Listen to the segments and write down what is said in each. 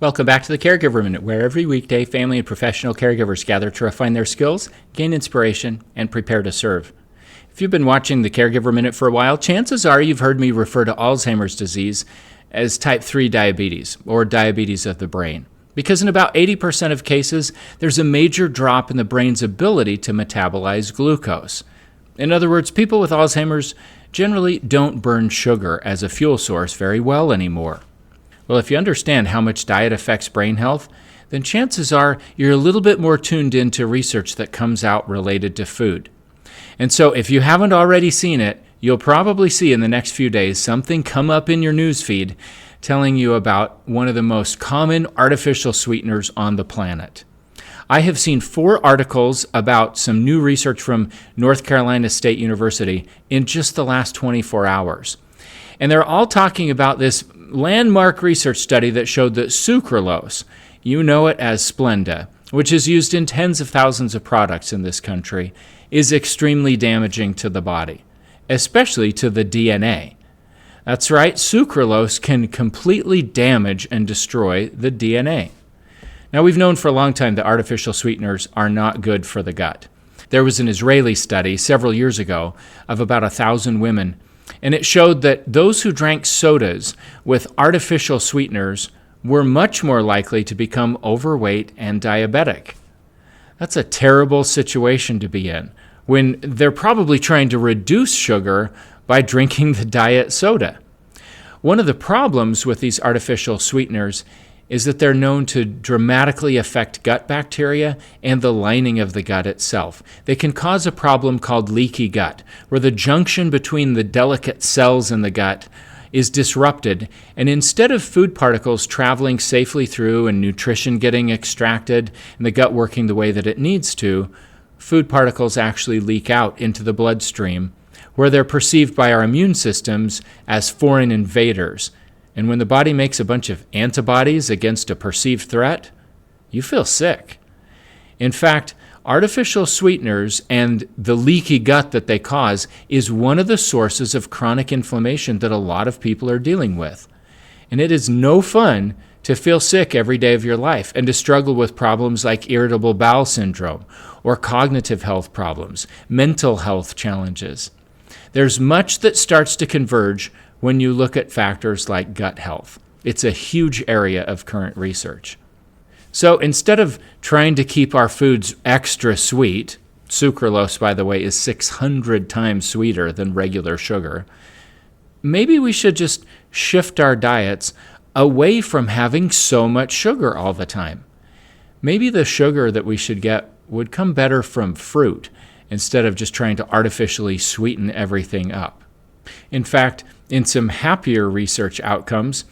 Welcome back to the Caregiver Minute, where every weekday family and professional caregivers gather to refine their skills, gain inspiration, and prepare to serve. If you've been watching the Caregiver Minute for a while, chances are you've heard me refer to Alzheimer's disease as type 3 diabetes, or diabetes of the brain. Because in about 80% of cases, there's a major drop in the brain's ability to metabolize glucose. In other words, people with Alzheimer's generally don't burn sugar as a fuel source very well anymore. Well, if you understand how much diet affects brain health, then chances are you're a little bit more tuned into research that comes out related to food. And so if you haven't already seen it, you'll probably see in the next few days something come up in your news feed telling you about one of the most common artificial sweeteners on the planet. I have seen 4 articles about some new research from North Carolina State University in just the last 24 hours. And they're all talking about this landmark research study that showed that sucralose, you know it as Splenda, which is used in tens of thousands of products in this country, is extremely damaging to the body, especially to the DNA. That's right, sucralose can completely damage and destroy the DNA. Now, we've known for a long time that artificial sweeteners are not good for the gut. There was an Israeli study several years ago of about 1,000 women, and it showed that those who drank sodas with artificial sweeteners were much more likely to become overweight and diabetic. That's a terrible situation to be in, when they're probably trying to reduce sugar by drinking the diet soda. One of the problems with these artificial sweeteners is that they're known to dramatically affect gut bacteria and the lining of the gut itself. They can cause a problem called leaky gut, where the junction between the delicate cells in the gut is disrupted, and instead of food particles traveling safely through and nutrition getting extracted and the gut working the way that it needs to, food particles actually leak out into the bloodstream, where they're perceived by our immune systems as foreign invaders. And when the body makes a bunch of antibodies against a perceived threat, you feel sick. In fact, artificial sweeteners and the leaky gut that they cause is one of the sources of chronic inflammation that a lot of people are dealing with. And it is no fun to feel sick every day of your life and to struggle with problems like irritable bowel syndrome or cognitive health problems, mental health challenges. There's much that starts to converge when you look at factors like gut health. It's a huge area of current research. So instead of trying to keep our foods extra sweet, sucralose, by the way, is 600 times sweeter than regular sugar, maybe we should just shift our diets away from having so much sugar all the time. Maybe the sugar that we should get would come better from fruit instead of just trying to artificially sweeten everything up. In fact, in some happier research outcomes,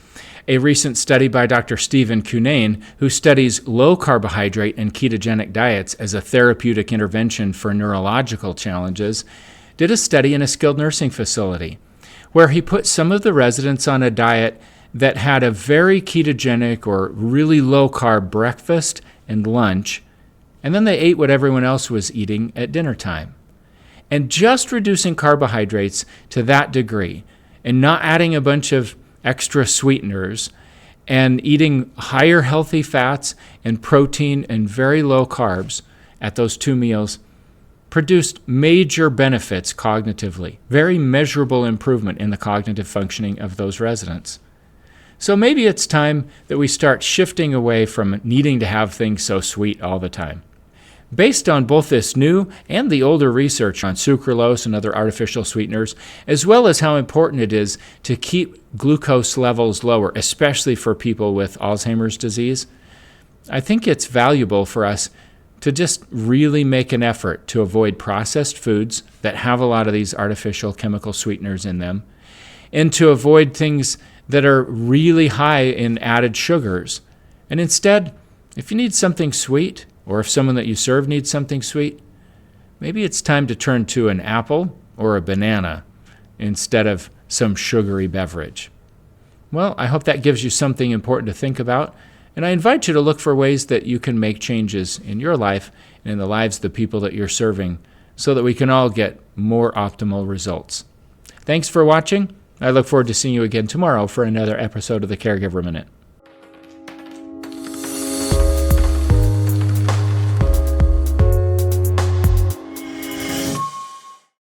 a recent study by Dr. Stephen Cunnane, who studies low-carbohydrate and ketogenic diets as a therapeutic intervention for neurological challenges, did a study in a skilled nursing facility where he put some of the residents on a diet that had a very ketogenic or really low-carb breakfast and lunch, and then they ate what everyone else was eating at dinner time. And just reducing carbohydrates to that degree and not adding a bunch of extra sweeteners and eating higher healthy fats and protein and very low carbs at those 2 meals produced major benefits cognitively, very measurable improvement in the cognitive functioning of those residents. So maybe it's time that we start shifting away from needing to have things so sweet all the time. Based on both this new and the older research on sucralose and other artificial sweeteners, as well as how important it is to keep glucose levels lower, especially for people with Alzheimer's disease, I think it's valuable for us to just really make an effort to avoid processed foods that have a lot of these artificial chemical sweeteners in them, and to avoid things that are really high in added sugars. And instead, if you need something sweet, or if someone that you serve needs something sweet, maybe it's time to turn to an apple or a banana instead of some sugary beverage. Well, I hope that gives you something important to think about, and I invite you to look for ways that you can make changes in your life and in the lives of the people that you're serving so that we can all get more optimal results. Thanks for watching. I look forward to seeing you again tomorrow for another episode of the Caregiver Minute.